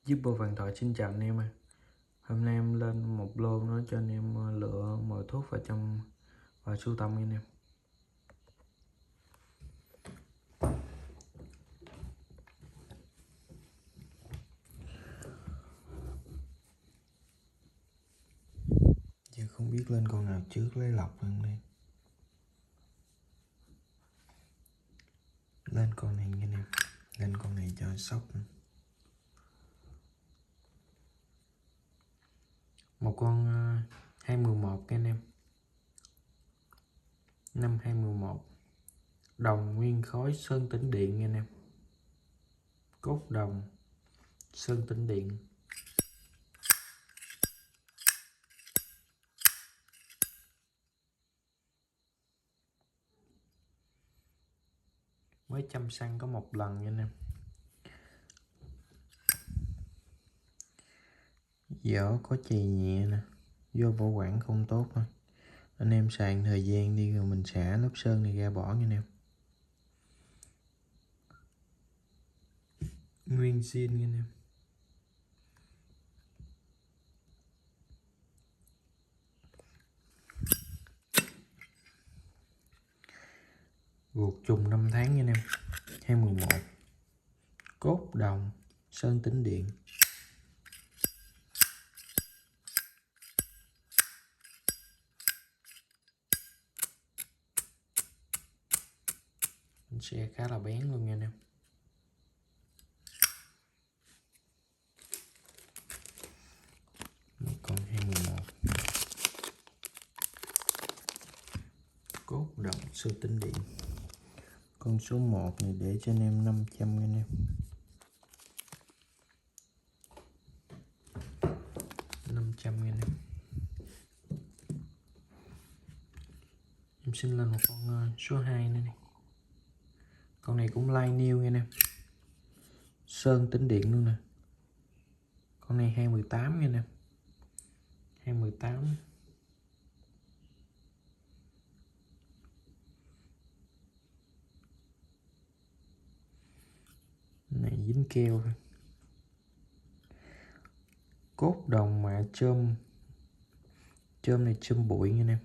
Zippo Vạn Thọ xin chào anh em. Hôm nay em lên một lô nói cho anh em lựa mọi thuốc vào sưu tầm anh em. Giờ không biết lên con nào trước lấy lọc hơn đây. Lên con này anh em. Lên con này cho sốc. Một con 211 anh em. Năm 211. Đồng nguyên khối sơn tĩnh điện anh em. Cốt đồng sơn tĩnh điện. Mới chăm xăng có một lần nha anh em. Vỏ có chì nhẹ nè, vô bảo quản không tốt thôi. Anh em xài thời gian đi rồi mình xả lớp sơn này ra bỏ nha anh em. Nguyên zin nha anh em. Ruột trùng 5 tháng nha anh em. 211. Cốt đồng sơn tĩnh điện. Xe khá là bén luôn nha anh em. Một con 211. Cốt đồng sơn tĩnh điện. Con số 1 này để cho anh em 500 nha anh em. 500 nha anh em. Em xin lên một con số 2 nữa này. Con này cũng live new nha anh em. Sơn tĩnh điện luôn nè. Con này 218 nha anh em. 218. Này dính keo thôi. Cốt đồng mà chôm này chôm bụi nha anh em.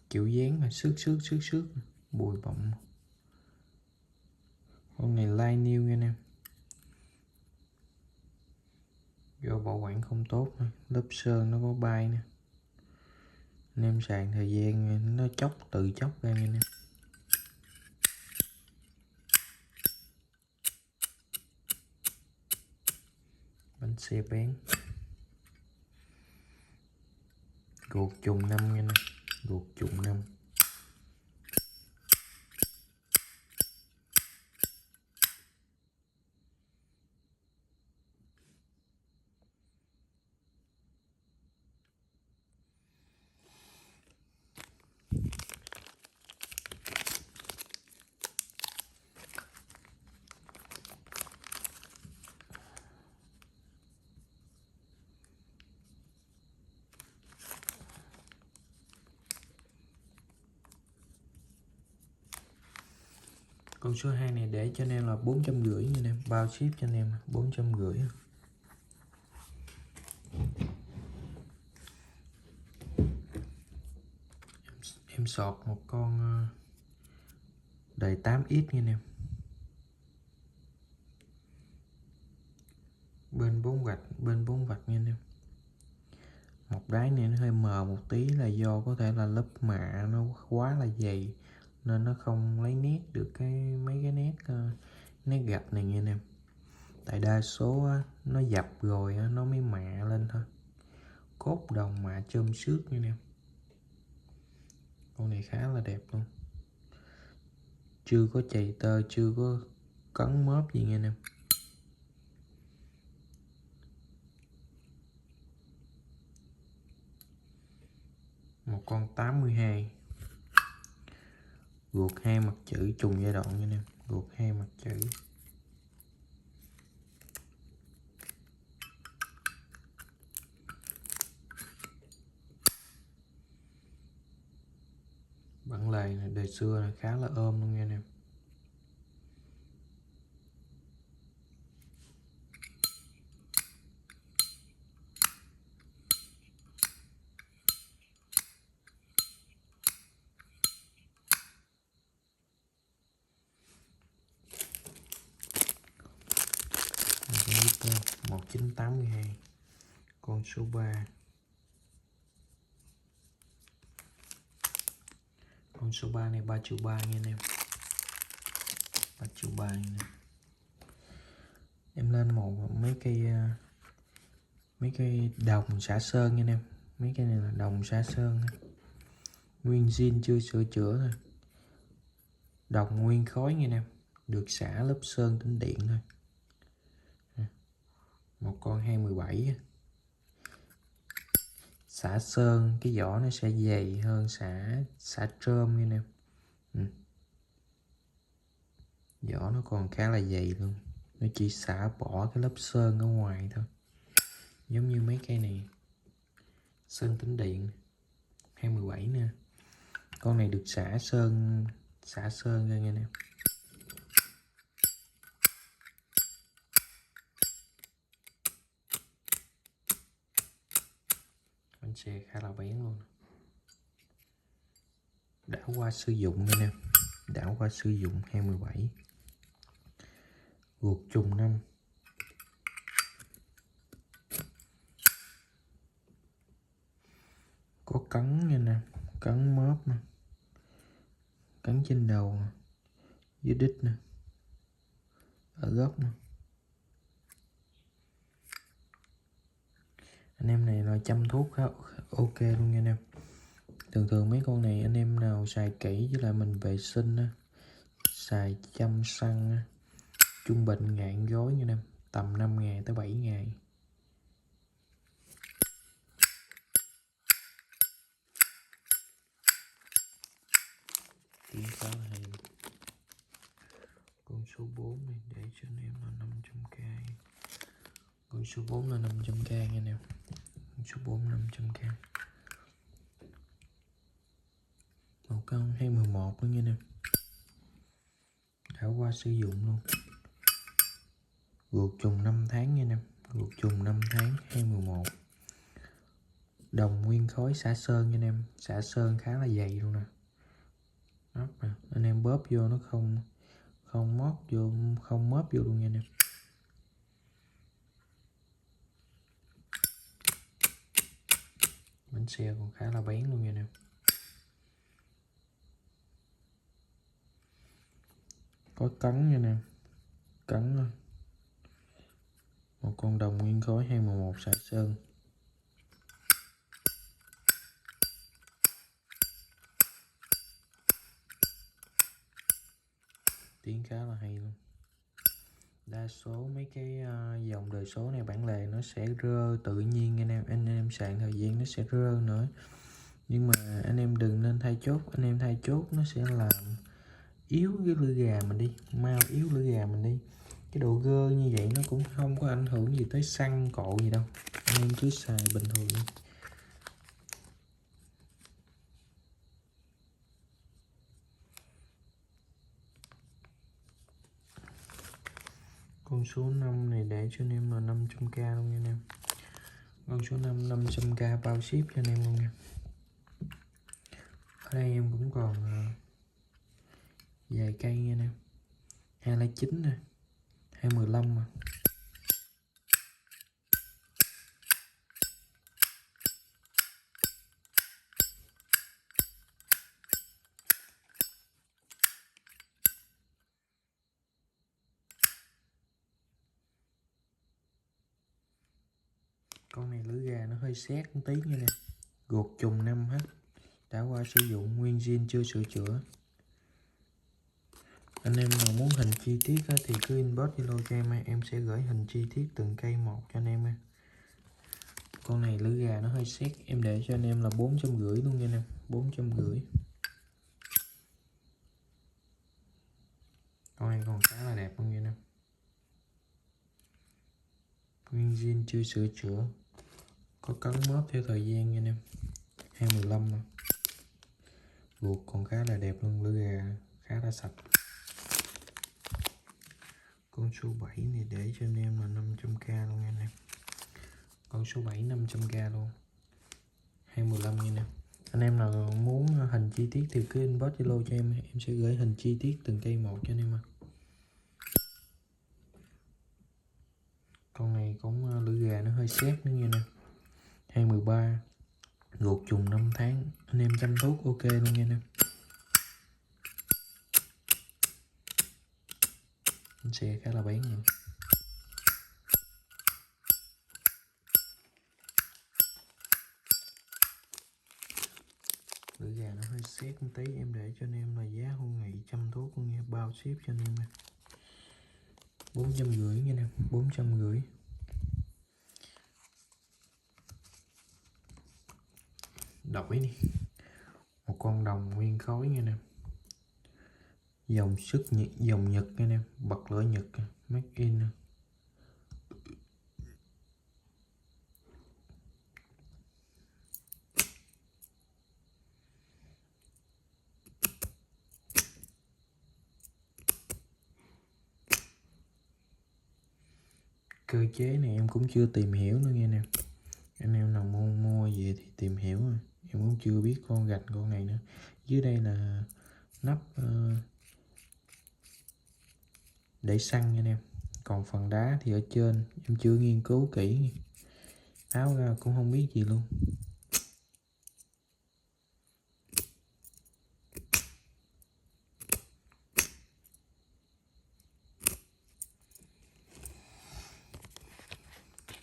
Kiểu dáng mà xước bụi bặm. Con này live new nha anh em. Do bảo quản không tốt nữa. Lớp sơn nó có bay nè. Anh em sàn thời gian nó tự chóc ra nha anh em. Bánh xe bén. Ruột trùng 5 nha anh em. Ruột trùng 5. Con số 2 này để cho anh em là 450 nha anh em. Bao ship cho anh em 450. Em sọt một con đời 8X nha anh em. Bên 4 vạch nha anh em. Một đáy này nó hơi mờ một tí là do có thể là lớp mạ nó quá là dày nên nó không lấy nét được mấy cái nét gạch này nha anh em. Tại đa số á, nó dập rồi á, nó mới mạ lên thôi. Cốt đồng mạ chôm xước nha anh em. Con này khá là đẹp luôn. Chưa có chày tơ, chưa có cấn móp gì nha anh em. Một con 82. Ruột 2 mặt chữ trùng giai đoạn nha anh em. Ruột 2 mặt chữ. Bản lề này đời xưa là khá là ôm luôn nha anh em. Đây, 1982. Con số 3. Con số 3 này 3 triệu 3 nha anh em. 3 triệu 3 nha nè. Em lên mấy cây đồng xả sơn nha anh em. Mấy cây này là đồng xả sơn thôi. Nguyên zin chưa sửa chữa thôi. Đồng nguyên khối nha anh em. Được xả lớp sơn tĩnh điện thôi. Một con 217. Xả sơn cái vỏ nó sẽ dày hơn xả trơm nha anh em. Vỏ nó còn khá là dày luôn. Nó chỉ xả bỏ cái lớp sơn ở ngoài thôi. Giống như mấy cây này. Sơn tĩnh điện 217 nè. Con này được xả sơn ra nha anh em. Bánh xe khá là bén luôn. Đã qua sử dụng nha anh em. Đã qua sử dụng 217. Guộc trùng 5. Có cắn nha nè. Cắn móp nè. Cắn trên đầu nè. Dưới đít nè. Ở góc nè. Anh em này là chăm thuốc khá ok luôn nha anh em. Thường mấy con này anh em nào xài kỹ với lại mình vệ sinh á, xài chăm săn á, trung bình ngạn gối nha anh em, tầm 5 ngày tới 7 ngày. Tiếng khá là hay. Con số 4 này để cho anh em là 500k. Con số 4 là 500k nha anh em. Con số 4 500k. Một con 211 nữa nha anh em. Đã qua sử dụng luôn. Guộc trùng 5 tháng nha anh em. Guộc trùng 5 tháng 211. Đồng nguyên khối xả sơn nha anh em. Xả sơn khá là dày luôn nè. Đó, anh em bóp vô nó không móp vô luôn nha anh em. Bánh xe còn khá là bén luôn nha anh em. Có cắn nha anh em. Cắn thôi. Một con đồng nguyên khối 211 xả sơn. Tiếng khá là hay luôn. Đa số mấy cái dòng đời số này bản lề nó sẽ rơ tự nhiên anh em sạc thời gian nó sẽ rơ nữa. Nhưng mà anh em đừng nên thay chốt. Anh em thay chốt nó sẽ làm yếu cái lưỡi gà mình đi, mau yếu lưỡi gà mình đi. Cái độ gơ như vậy nó cũng không có ảnh hưởng gì tới xăng cộ gì đâu. Anh em cứ xài bình thường đi. Con số 5 này để cho anh em là 500k luôn nha anh em. Con số 5 500k bao ship cho anh em luôn nha. Ở đây em cũng còn vài cây nha anh em. 209 nè, 215 mà. Con này lưỡi gà nó hơi sét một tí nha nè. Guộc trùng 5 hết. Đã qua sử dụng nguyên zin chưa sửa chữa. Anh em nào muốn hình chi tiết thì cứ inbox Zalo cho em sẽ gửi hình chi tiết từng cây một cho anh em. Con này lưỡi gà nó hơi sét, em để cho anh em là 450 luôn nha anh em, 450. Con này còn khá là đẹp luôn nha anh em. Nguyên zin chưa sửa chữa. Có cắn móp theo thời gian nha anh em. 215 mà. Guộc còn khá là đẹp luôn, lưỡi gà khá là sạch. Con số 7 này để cho anh em là 500k luôn nha anh em. Con số 7 500k luôn. 215 nha anh em. Anh em nào muốn hình chi tiết thì cứ inbox Zalo cho em sẽ gửi hình chi tiết từng cây một cho anh em. Con này cũng lưỡi gà nó hơi xét nữa nha nè. 213 ruột trùng 5 tháng, anh em chăm thuốc ok luôn nha nè. Bánh xe khá là bén nữa. Lưỡi gà nó hơi xét một tí, em để cho anh em là giá hôn nghị chăm thuốc luôn nha, bao ship cho anh em nè. 450 nha nè, 450. Đổi đi. Một con đồng nguyên khối nha nè. Dòng dòng Nhật nha nè, bật lửa Nhật, make in. Cơ chế này em cũng chưa tìm hiểu nữa nghe nè. Anh em nào mua về thì tìm hiểu rồi. Em cũng chưa biết con gạch con này nữa. Dưới đây là nắp để xăng nha anh em. Còn phần đá thì ở trên em chưa nghiên cứu kỹ, tháo ra cũng không biết gì luôn.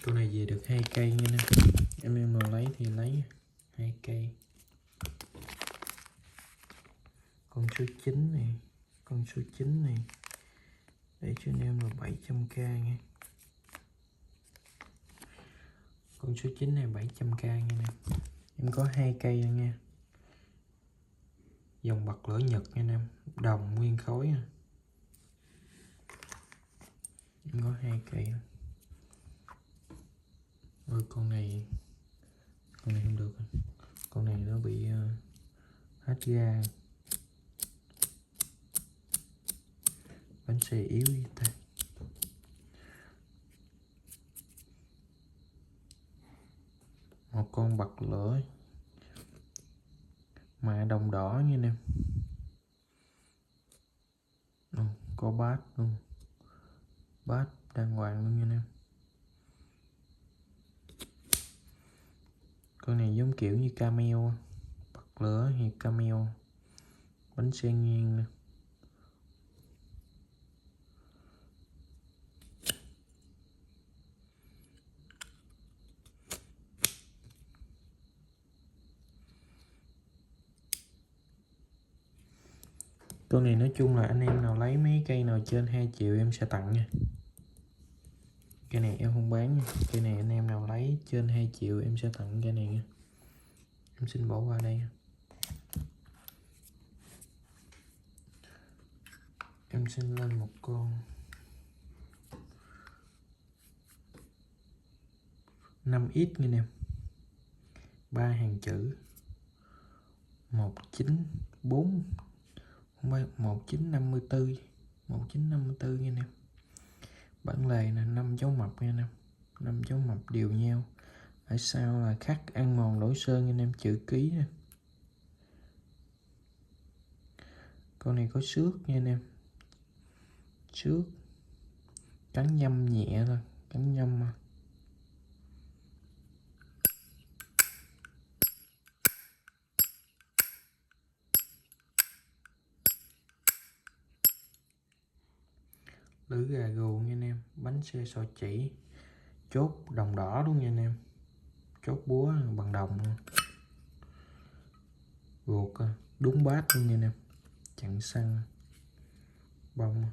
Con này về được 2 cây nha nè. Em nào lấy thì lấy 2 cây. Con số 9 này, con số 9 này để cho anh em là 700k nha. Con số 9 này 700k nha nè. Em có 2 cây nha. Dòng bật lửa Nhật nha em, đồng nguyên khối. Em có 2 cây. Ôi con này không được, con này nó bị hết ga. Bánh xe yếu vậy ta. Một con bật lửa mà đồng đỏ nha em. Có bát luôn, bát đàng hoàng luôn nha em. Con này giống kiểu như camel, bật lửa thì camel. Bánh xe ngang nè. Con này nói chung là anh em nào lấy mấy cây nào trên 2 triệu em sẽ tặng nha. Cây này em không bán nha. Cây này anh em nào lấy trên 2 triệu em sẽ tặng cây này nha. Em xin bỏ qua đây. Em xin lên một con 5X nha em. 3 hàng chữ 194, không phải 1954, 1954 nha em. Bản lề là 5 dấu mập nha em, 5 dấu mập đều nhau. Ở sau là khắc ăn mòn lỗi sơn nha em, chữ ký nè. Con này có xước nha anh em, xước cắn nhâm nhẹ thôi, cắn nhâm mà. Lưỡi gà gù nha anh em, bánh xe sò chỉ, chốt đồng đỏ luôn nha anh em, chốt búa bằng đồng luôn. Ruột đúng bát luôn nha anh em, chặn xăng bông.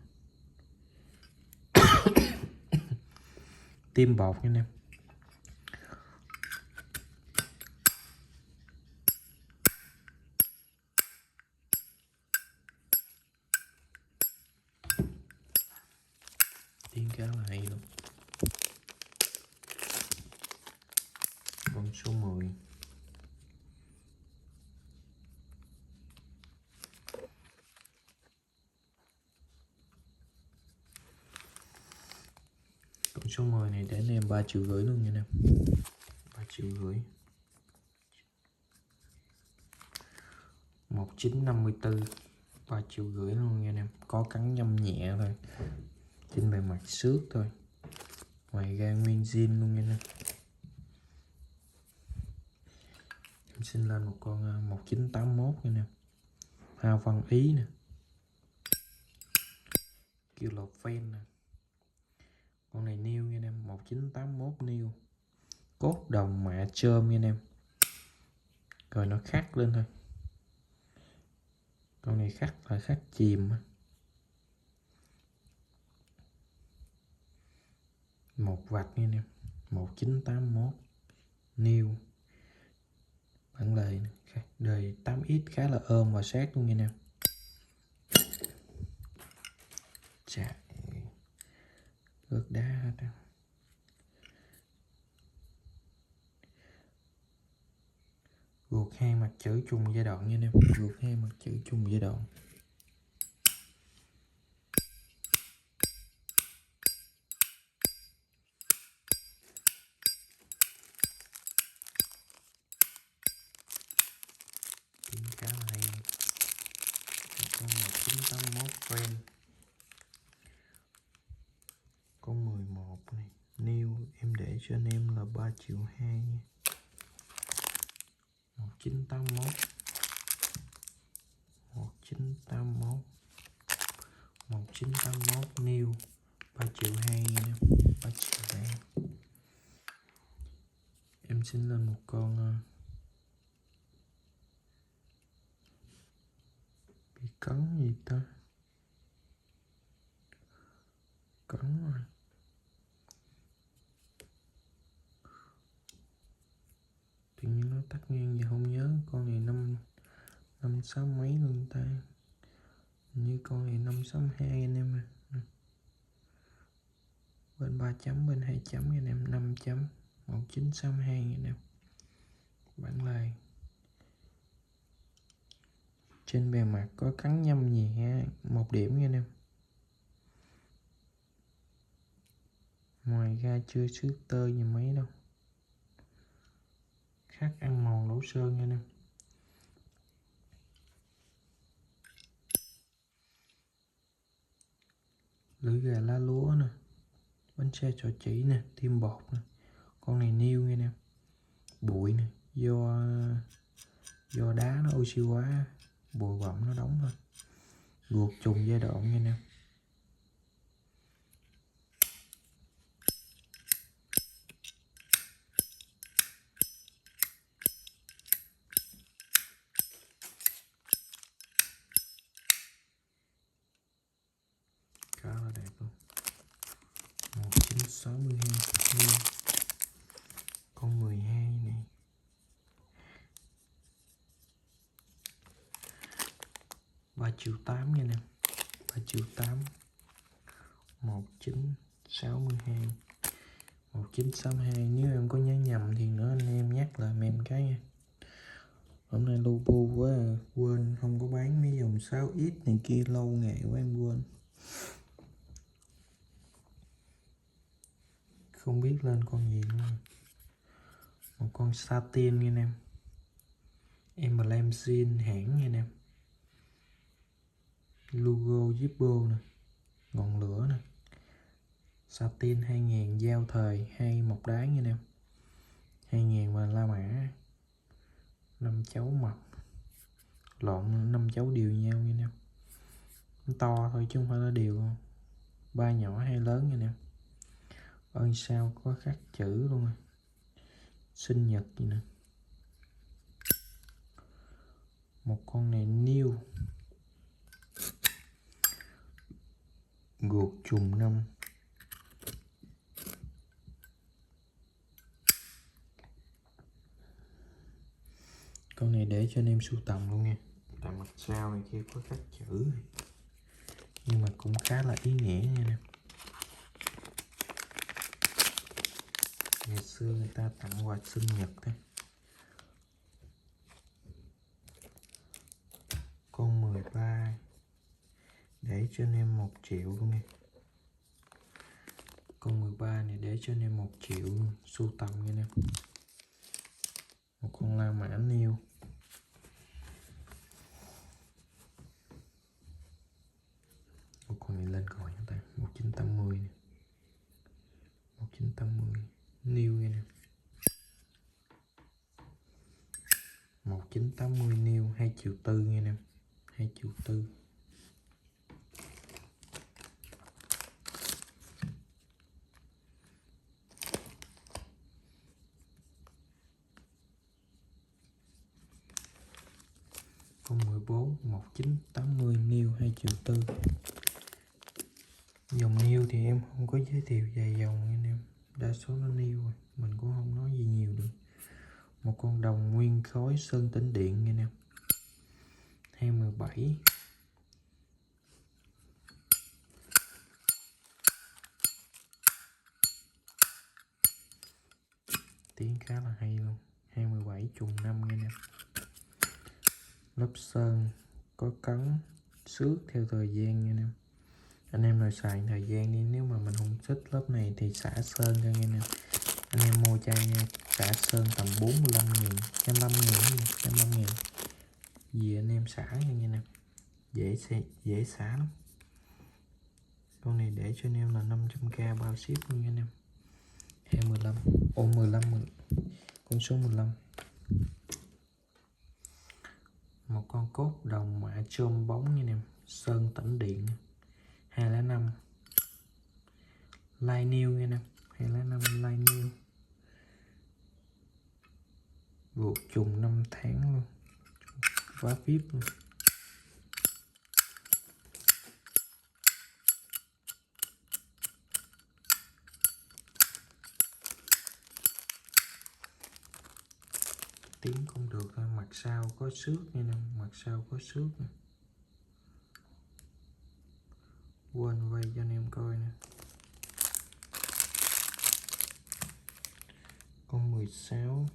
Tim bột nha anh em. Tiếng cá là hay luôn. Con số 10. Con số 10 này để anh em 3,5 triệu luôn nha anh em. 3,5 triệu. 1954, 3,5 triệu luôn nha anh em. Có cắn nhâm nhẹ thôi, trên bề mặt xước thôi, ngoài này ra nguyên zin luôn nha nè. Em xin lên một con 1981 nha nè, hao phân Ý nè, kêu là fan nè. Con này new nha em, 1981 new, cốt đồng mạ chôm nha em. Rồi nó khắc lên thôi. Con này khắc là khắc chìm. 1 vạch nha em, 1981 new. Bản lề đời 8X khá là ôm và sát luôn nha em. Chà, ướt đá hết. Guộc 2 mặt chữ chung giai đoạn nha em, guộc 2 mặt chữ chung giai đoạn. Tiếng khá là hay. Con 1981 friend. Con 11 này new, em để cho anh em là 3,2 triệu nha. 1981 1981 1981 new 3,2 triệu nha, 3,2 triệu. Em xin lên một con bị cấn gì ta, cấn rồi. Tự nhiên nó tắt ngang giờ không nhớ. Con này năm sáu mấy luôn ta, như con này 562 anh em à. Bên 3 chấm bên 2 chấm anh em, 5 chấm 1962 anh em. Bản lề trên bề mặt có cắn nhâm nhẹ 1 điểm nha anh em. Ngoài ra chưa xước tơ gì mấy đâu. Khắc ăn mòn lỗ sơn nha anh em. Lưỡi gà lá lúa nè, bánh xe trò chỉ nè, tim bột nè. Con này new nha anh em. Bụi nè, do đá nó oxy hóa, bụi bặm nó đóng thôi. Guộc trùng giai đoạn nha anh em. Khá là đẹp luôn. 1962 con 12 này. Ba triệu 8 nha nè, 3,8 triệu. 1962 1962, nếu em có nhớ nhầm thì nữa anh em nhắc lại em cái nha. Hôm nay lu bu quá à, quên không có bán mấy dòng 6X này kia, lâu ngày quá em quên. Không biết lên con gì nữa. Một con satin nha anh em. Emblem zin hãng nha anh em. Logo Zippo nè, ngọn lửa nè. Satin 2000 giao thời 2 một đáy nha anh em. 2000 và La Mã. 5 cháu mập. Lộn 5 cháu đều nhau nha anh em. Nó to thôi chứ không phải là đều. 3 nhỏ 2 lớn nha anh em. Ơn sao có khắc chữ luôn rồi. Sinh nhật gì nè. Một con này new, guộc trùng 5. Con này để cho anh em sưu tầm luôn nha. Tại mặt sau này kia có khắc chữ nhưng mà cũng khá là ý nghĩa nha anh em. Ngày xưa người ta tặng quà sinh nhật thôi. Con 13 để cho anh em 1 triệu luôn nha. Con 13 này để cho anh em 1 triệu luôn, sưu tầm nha anh em. Một con La Mã Niêu. Một con này lên coi chúng ta, 1980 này. 1980 new nghe nè, 1980 new 2,4 triệu nghe nè, 2,4 triệu. Con 14 1980 new 2,4 triệu. Dòng new thì em không có giới thiệu dài dòng anh em, đa số nó new rồi, mình cũng không nói gì nhiều được. Một con đồng nguyên khối sơn tĩnh điện nha em, 27. Tiếng khá là hay luôn, 27 trùng 5 nha em. Lớp sơn có cấn xước theo thời gian nha em. Anh em nào xài thời gian đi, nếu mà mình không thích lớp này thì xả sơn cho anh em. Anh em mua chai nha, xả sơn tầm 45.000, 150.000 gì anh em xả nha anh em, dễ xả lắm. Con này để cho anh em là 500k bao ship luôn nha anh em. 15 con số 15. Một con cốt đồng mạ chôm bóng nha anh em, sơn tĩnh điện 205 live new nha anh em, 205 live new, gột trùng 5 tháng luôn, quá VIP luôn. Tiếng không được thôi, mặt sau có xước nha nè, mặt sau có xước nè. Quên quay cho anh em coi nè. Con 16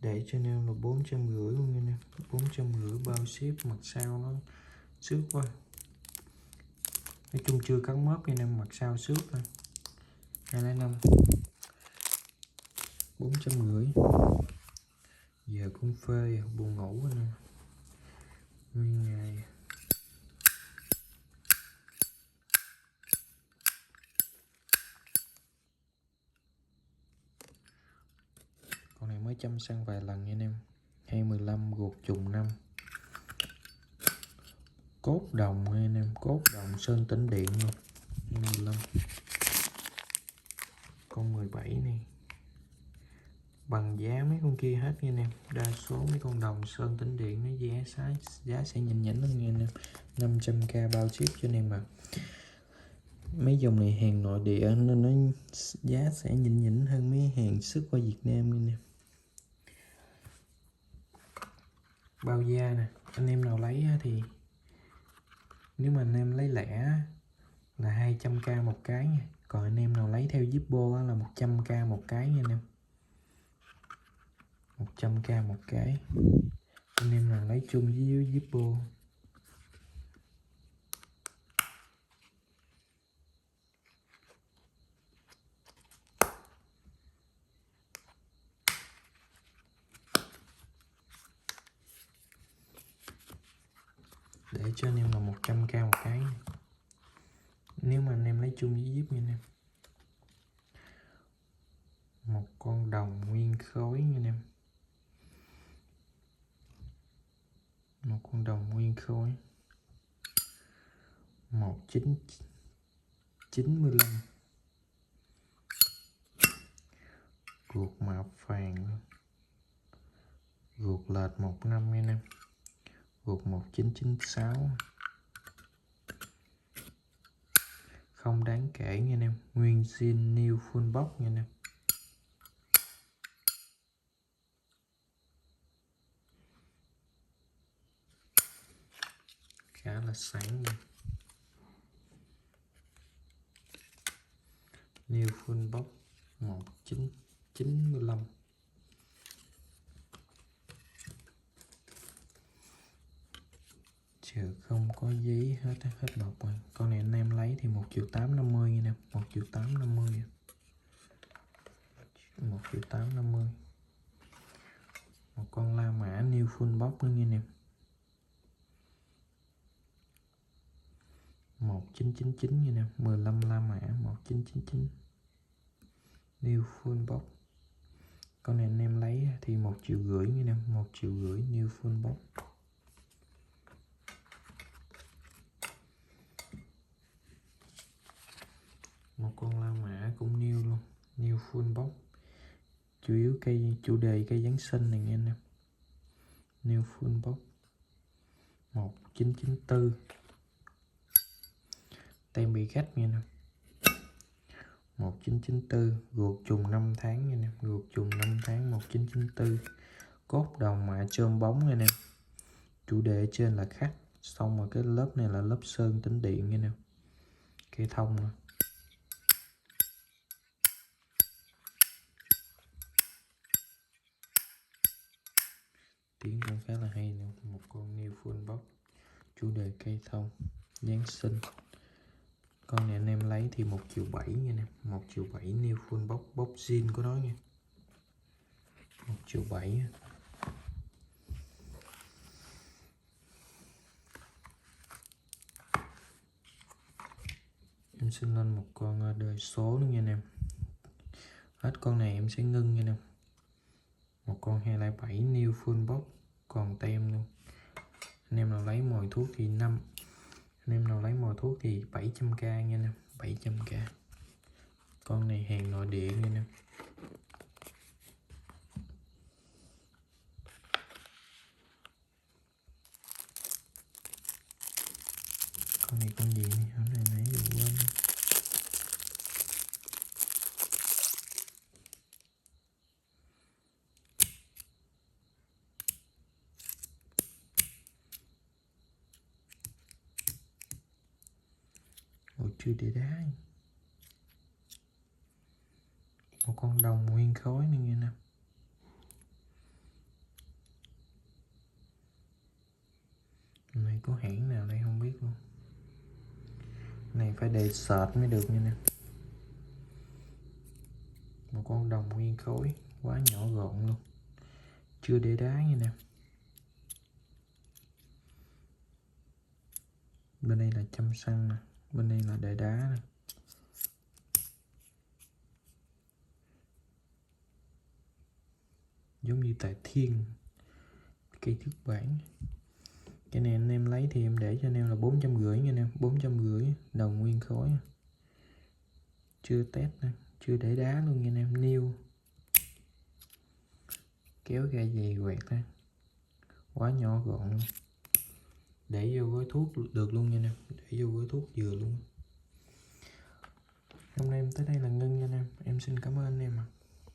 để cho anh em là 450 luôn nha nè, 450 bao ship, mặt sau nó xước quá. Nói chung chưa cắn mớp nha em, mặt sau xước thôi. 205 450. Giờ cũng phê buồn ngủ rồi nè, nguyên ngày. Con này mới chăm xăng vài lần nha anh em. 215 gột trùng 5. Cốt đồng nha anh em, cốt đồng sơn tĩnh điện luôn. 215. Con 17 này bằng giá mấy con kia hết nha anh em. Đa số mấy con đồng sơn tĩnh điện nó giá sẽ nhỉnh nhỉnh hơn nha anh em. 500k bao ship cho anh em mà. Mấy dòng này hàng nội địa nên nó giá sẽ nhỉnh nhỉnh hơn mấy hàng xuất qua Việt Nam nha anh em. Bao da nè, anh em nào lấy thì nếu mà anh em lấy lẻ là 200k một cái nha. Còn anh em nào lấy theo Zippo là 100k một cái nha anh em. 100k một cái. Anh em nào lấy chung với Zippo. Để cho anh em là 100k một cái này. Nếu mà anh em lấy chung với Zip nha anh em. Một con đồng nguyên khối nha anh em. Một con đồng nguyên khối 1995 ruột mạ phàn luôn, ruột lệch 15 nha anh em, ruột 1996 không đáng kể nha anh em, nguyên zin new full box nha anh em. Khá là sáng nha. New full box 1995. Chờ không có giấy hết bọc rồi. Con này anh em lấy thì 1.850.000 nha em, 1.850.000. 1.850.000. Một con La Mã new full box nữa nha anh em. 1999 nha em, 15 La Mã 1999. new full box. Con này anh em lấy thì 1,5 triệu nha anh em, 1,5 triệu new full box. Một con La Mã cũng new luôn, new full box, chủ yếu chủ đề cây Giáng sinh này nha anh em. New full box 1994, tem bị khách nha anh em. 1994, ruột trùng 5 tháng nha anh em, ruột trùng 5 tháng 1994, cốt đồng mạ chôm bóng nha anh em. Chủ đề trên là khách, xong rồi cái lớp này là lớp sơn tĩnh điện nha anh em. Cây thông nè. Tiếng cũng khá là hay nè. Một con new full box, chủ đề cây thông Giáng sinh. Con này anh em lấy thì 1,7 triệu nha nè, 1,7 triệu new full box, box zin của nó nha, 1,7 triệu. Em xin lên một con đời số nữa nha anh em. Hết con này em sẽ ngưng nha anh em. Một con 207 new full box còn tem luôn. Anh em nào lấy mồi thuốc thì 5, anh em nào lấy mồi thuốc thì 700k nha anh em, 700k. Con này hàng nội địa nha anh em. Con này con gì nhỉ? Hôm nay nãy giờ quên. Ôi chưa để đá. Một con đồng nguyên khối nữa nha anh em. Này có hãng nào đây không biết luôn. Này phải để sệt mới được nha nè. Một con đồng nguyên khối quá nhỏ gọn luôn, chưa để đá nha nè. Bên đây là chăm xăng nè, bên đây là để đá nè. Giống như tại Thiên, cây thước bản. Cái này anh em lấy thì em để cho anh em là 450 nha anh em, 450 đồng nguyên khối. Chưa test nè, chưa để đá luôn nha anh em, new. Kéo ra dày quẹt ra, quá nhỏ gọn luôn. Để vô gói thuốc được luôn nha anh em, để vô gói thuốc vừa luôn. Hôm nay em tới đây là ngưng nha anh em, em xin cảm ơn anh em ạ.